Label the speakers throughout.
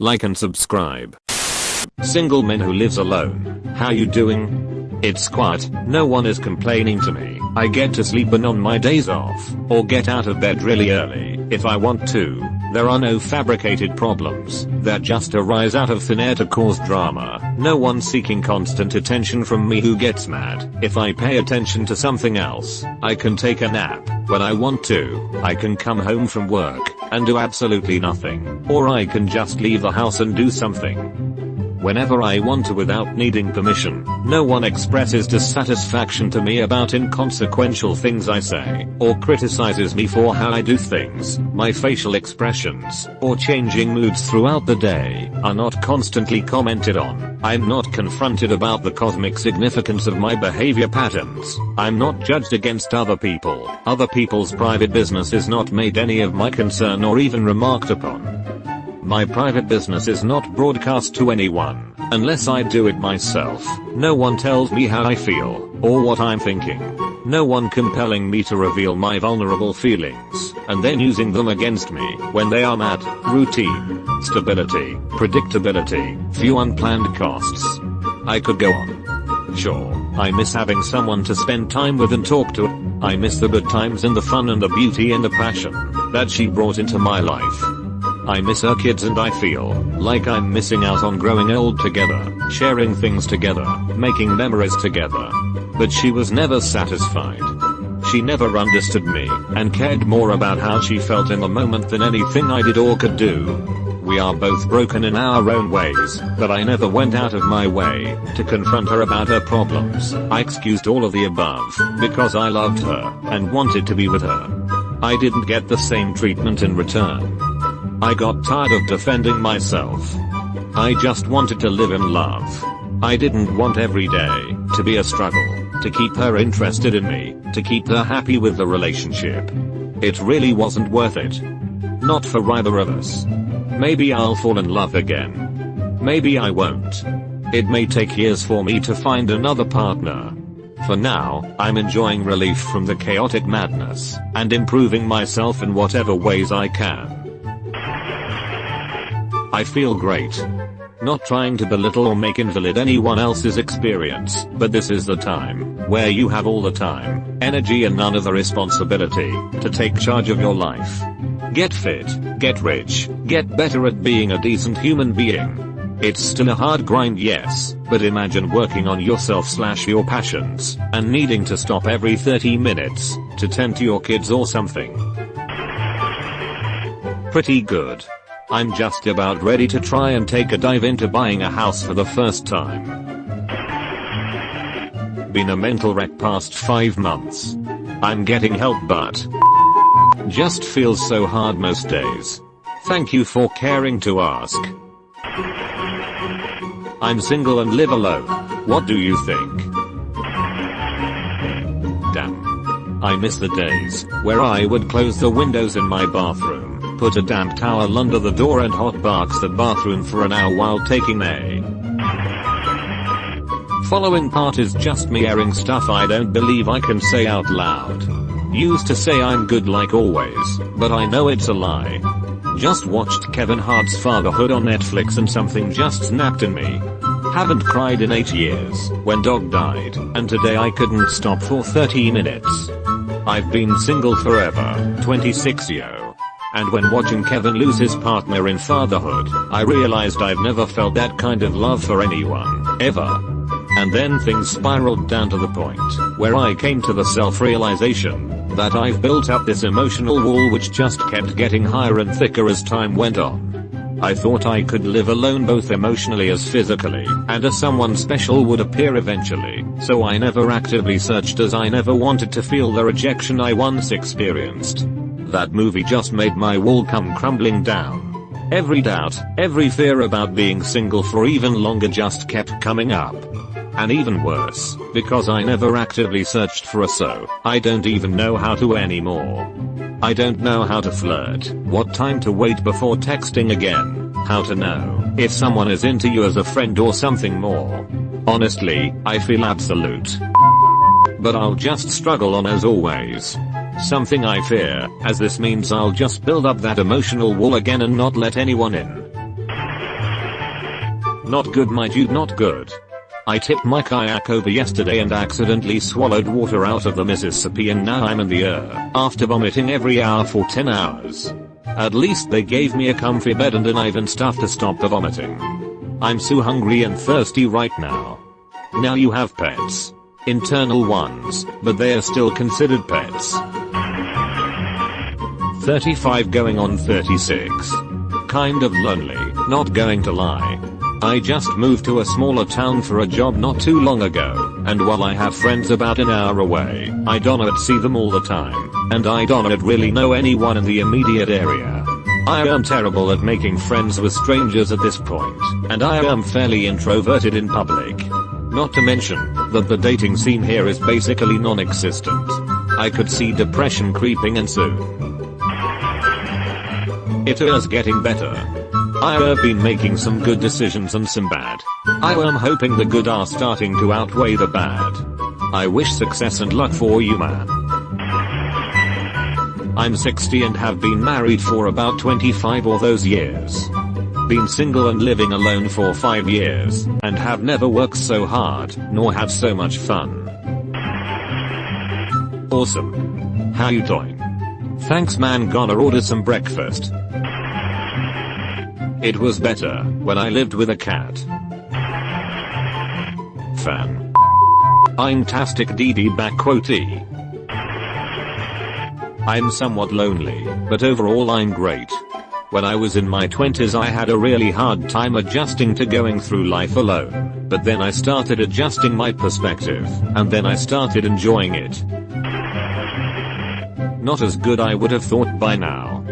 Speaker 1: like and subscribe. Single man who lives alone. How you doing? It's quiet, no one is complaining to me. I get to sleep in on my days off, or get out of bed really early, if I want to. There are no fabricated problems that just arise out of thin air to cause drama. No one seeking constant attention from me who gets mad if I pay attention to something else. I can take a nap when I want to. I can come home from work and do absolutely nothing. Or I can just leave the house and do something whenever I want to without needing permission. No one expresses dissatisfaction to me about inconsequential things I say, or criticizes me for how I do things. My facial expressions, or changing moods throughout the day, are not constantly commented on. I'm not confronted about the cosmic significance of my behavior patterns. I'm not judged against other people. Other people's private business is not made any of my concern or even remarked upon. My private business is not broadcast to anyone, unless I do it myself. No one tells me how I feel, or what I'm thinking. No one compelling me to reveal my vulnerable feelings, and then using them against me when they are mad. Routine, stability, predictability, few unplanned costs. I could go on. Sure, I miss having someone to spend time with and talk to. I miss the good times and the fun and the beauty and the passion that she brought into my life. I miss her kids and I feel like I'm missing out on growing old together, sharing things together, making memories together. But she was never satisfied. She never understood me and cared more about how she felt in the moment than anything I did or could do. We are both broken in our own ways, but I never went out of my way to confront her about her problems. I excused all of the above because I loved her and wanted to be with her. I didn't get the same treatment in return. I got tired of defending myself. I just wanted to live in love. I didn't want every day to be a struggle, to keep her interested in me, to keep her happy with the relationship. It really wasn't worth it. Not for either of us. Maybe I'll fall in love again. Maybe I won't. It may take years for me to find another partner. For now, I'm enjoying relief from the chaotic madness and improving myself in whatever ways I can. I feel great. Not trying to belittle or make invalid anyone else's experience, but this is the time where you have all the time, energy and none of the responsibility to take charge of your life. Get fit, get rich, get better at being a decent human being. It's still a hard grind, yes, but imagine working on yourself/your passions and needing to stop every 30 minutes to tend to your kids or something. Pretty good. I'm just about ready to try and take a dive into buying a house for the first time. Been a mental wreck past 5 months. I'm getting help but just feels so hard most days. Thank you for caring to ask. I'm single and live alone. What do you think? Damn. I miss the days where I would close the windows in my bathroom, put a damp towel under the door and hotbox the bathroom for an hour while taking a following part is just me airing stuff I don't believe I can say out loud. Used to say I'm good like always, but I know it's a lie. Just watched Kevin Hart's Fatherhood on Netflix and something just snapped in me. Haven't cried in 8 years when dog died, and today I couldn't stop for 30 minutes. I've been single forever, 26 years. And when watching Kevin lose his partner in Fatherhood, I realized I've never felt that kind of love for anyone, ever. And then things spiraled down to the point where I came to the self-realization that I've built up this emotional wall which just kept getting higher and thicker as time went on. I thought I could live alone both emotionally as physically, and as someone special would appear eventually, so I never actively searched as I never wanted to feel the rejection I once experienced. That movie just made my wall come crumbling down. Every doubt, every fear about being single for even longer just kept coming up. And even worse, because I never actively searched for a so, I don't even know how to anymore. I don't know how to flirt, what time to wait before texting again, how to know if someone is into you as a friend or something more. Honestly, I feel absolute. But I'll just struggle on as always. Something I fear, as this means I'll just build up that emotional wall again and not let anyone in. Not good my dude, not good. I tipped my kayak over yesterday and accidentally swallowed water out of the Mississippi and now I'm in the after vomiting every hour for 10 hours. At least they gave me a comfy bed and a knife and stuff to stop the vomiting. I'm so hungry and thirsty right now. Now you have pets. Internal ones, but they are still considered pets. 35 going on 36. Kind of lonely, not going to lie. I just moved to a smaller town for a job not too long ago, and while I have friends about an hour away, I don't see them all the time, and I don't really know anyone in the immediate area. I am terrible at making friends with strangers at this point, and I am fairly introverted in public. Not to mention that the dating scene here is basically non-existent. I could see depression creeping in soon. It is getting better. I have been making some good decisions and some bad. I am hoping the good are starting to outweigh the bad. I wish success and luck for you, man. I'm 60 and have been married for about 25 of those years. Been single and living alone for 5 years, and have never worked so hard, nor had so much fun. Awesome. How you doing? Thanks man, gonna order some breakfast. It was better when I lived with a cat. Fan. I'm tastic DD back quotey. I'm somewhat lonely, but overall I'm great. When I was in my 20s I had a really hard time adjusting to going through life alone, but then I started adjusting my perspective, and then I started enjoying it. Not as good I would have thought by now.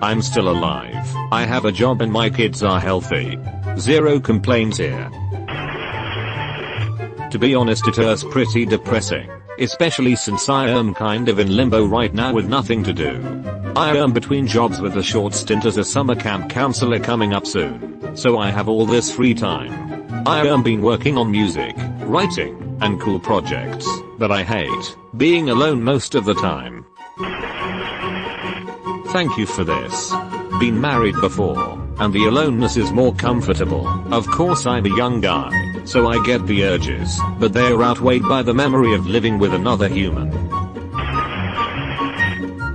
Speaker 1: I'm still alive, I have a job and my kids are healthy. Zero complaints here. To be honest, it is pretty depressing, especially since I am kind of in limbo right now with nothing to do. I am between jobs with a short stint as a summer camp counselor coming up soon, so I have all this free time. I am been working on music, writing, and cool projects, but I hate being alone most of the time. Thank you for this. Been married before, and the aloneness is more comfortable. Of course I'm a young guy, so I get the urges, but they are outweighed by the memory of living with another human.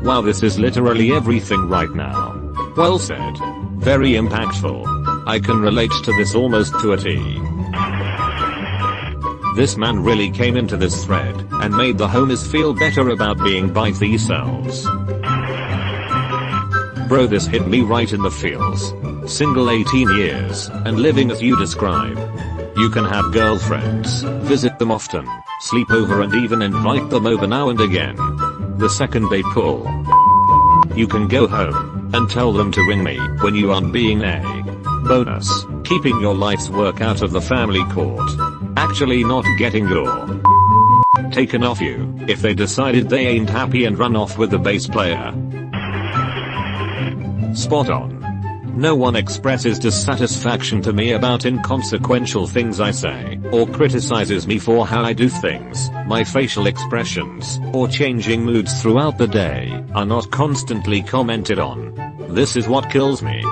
Speaker 1: Wow, this is literally everything right now. Well said. Very impactful. I can relate to this almost to a T. This man really came into this thread and made the homies feel better about being by themselves. Bro, this hit me right in the feels. Single 18 years, and living as you describe. You can have girlfriends, visit them often, sleep over and even invite them over now and again. The second they pull, you can go home and tell them to ring me when you aren't being a bonus, keeping your life's work out of the family court. Actually not getting your taken off you if they decided they ain't happy and run off with the bass player. Spot on. No one expresses dissatisfaction to me about inconsequential things I say, or criticizes me for how I do things. My facial expressions, or changing moods throughout the day, are not constantly commented on. This is what kills me.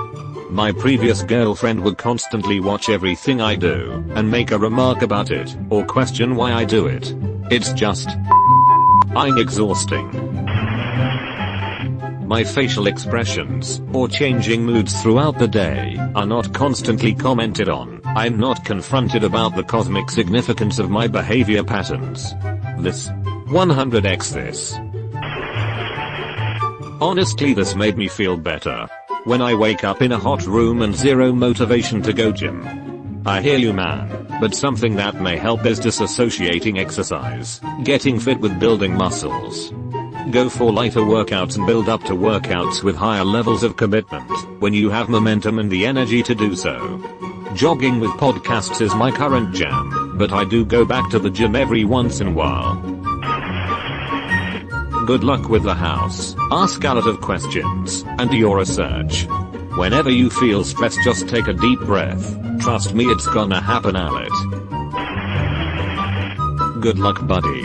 Speaker 1: My previous girlfriend would constantly watch everything I do, and make a remark about it, or question why I do it. It's just exhausting. My facial expressions, or changing moods throughout the day, are not constantly commented on. I'm not confronted about the cosmic significance of my behavior patterns. This 100x this. Honestly, this made me feel better. When I wake up in a hot room and zero motivation to go gym. I hear you man, but something that may help is disassociating exercise, getting fit with building muscles. Go for lighter workouts and build up to workouts with higher levels of commitment when you have momentum and the energy to do so. Jogging with podcasts is my current jam, but I do go back to the gym every once in a while. Good luck with the house, ask a lot of questions, and your research. Whenever you feel stressed, just take a deep breath. Trust me, it's gonna happen, Alet. Good luck, buddy.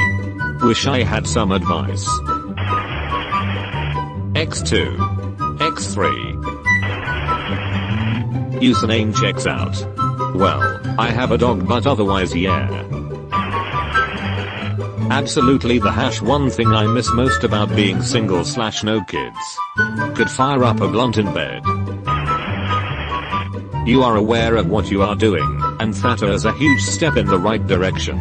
Speaker 1: Wish I had some advice. X2. X3. Username checks out. Well, I have a dog but otherwise yeah. Absolutely the one thing I miss most about being single / no kids. Could fire up a blunt in bed. You are aware of what you are doing, and that is a huge step in the right direction.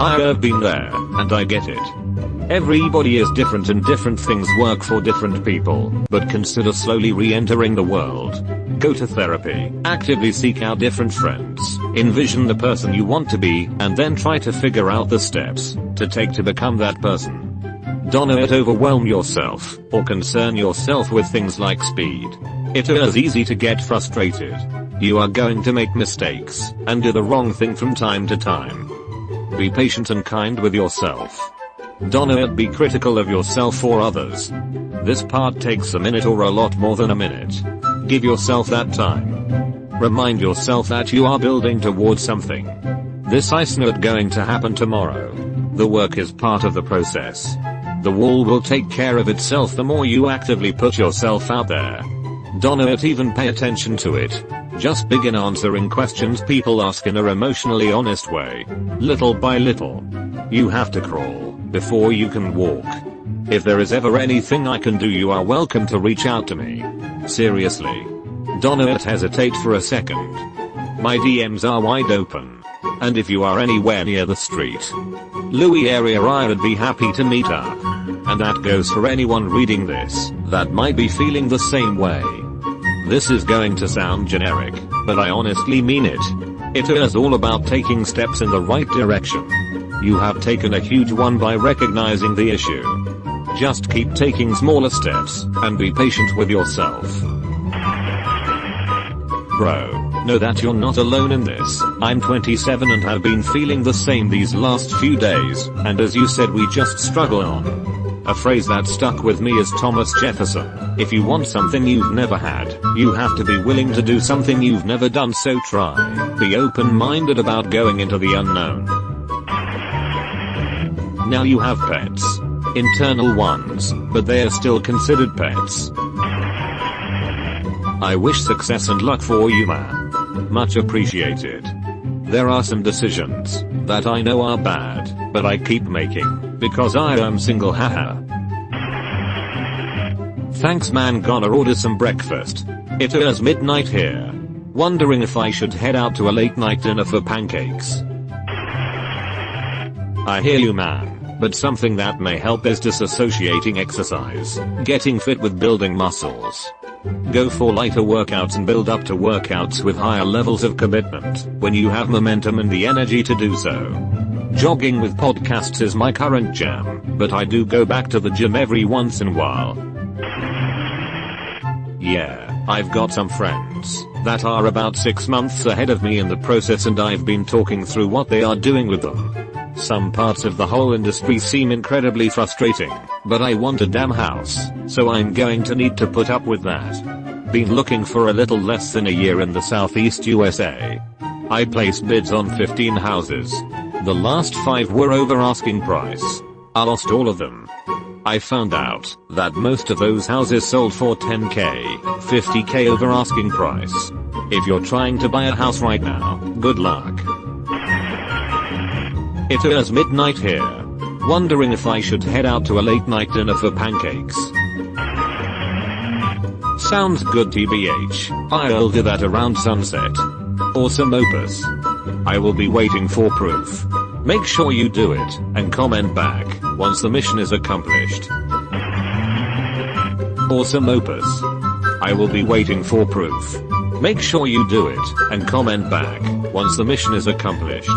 Speaker 1: I have been there, and I get it. Everybody is different and different things work for different people, but consider slowly re-entering the world. Go to therapy, actively seek out different friends, envision the person you want to be, and then try to figure out the steps to take to become that person. Don't overwhelm yourself, or concern yourself with things like speed. It is easy to get frustrated. You are going to make mistakes, and do the wrong thing from time to time. Be patient and kind with yourself. Don't be critical of yourself or others. This part takes a minute or a lot more than a minute. Give yourself that time. Remind yourself that you are building towards something. This is not going to happen tomorrow. The work is part of the process. The wall will take care of itself the more you actively put yourself out there. Don't even pay attention to it. Just begin answering questions people ask in a emotionally honest way. Little by little. You have to crawl before you can walk. If there is ever anything I can do, you are welcome to reach out to me. Seriously. Don't hesitate for a second. My DMs are wide open. And if you are anywhere near the street, Louis area, I would be happy to meet up. And that goes for anyone reading this that might be feeling the same way. This is going to sound generic, but I honestly mean it. It is all about taking steps in the right direction. You have taken a huge one by recognizing the issue. Just keep taking smaller steps, and be patient with yourself. Bro, know that you're not alone in this. I'm 27 and have been feeling the same these last few days, and as you said, we just struggle on. A phrase that stuck with me is Thomas Jefferson. If you want something you've never had, you have to be willing to do something you've never done, so try. Be open-minded about going into the unknown. Now you have pets. Internal ones, but they are still considered pets. I wish success and luck for you, man. Much appreciated. There are some decisions that I know are bad, but I keep making, because I am single, haha. Thanks man, gonna order some breakfast. It is midnight here. Wondering if I should head out to a late night dinner for pancakes. I hear you man, but something that may help is disassociating exercise, getting fit with building muscles. Go for lighter workouts and build up to workouts with higher levels of commitment when you have momentum and the energy to do so. Jogging with podcasts is my current jam, but I do go back to the gym every once in a while. Yeah, I've got some friends that are about 6 months ahead of me in the process, and I've been talking through what they are doing with them. Some parts of the whole industry seem incredibly frustrating, but I want a damn house, so I'm going to need to put up with that. Been looking for a little less than a year in the Southeast USA. I placed bids on 15 houses. The last 5 were over asking price. I lost all of them. I found out that most of those houses sold for 10k, 50k over asking price. If you're trying to buy a house right now, good luck. It is midnight here. Wondering if I should head out to a late night dinner for pancakes. Sounds good tbh. I'll do that around sunset. Awesome opus. I will be waiting for proof. Make sure you do it, and comment back once the mission is accomplished. Awesome opus. I will be waiting for proof. Make sure you do it, and comment back once the mission is accomplished.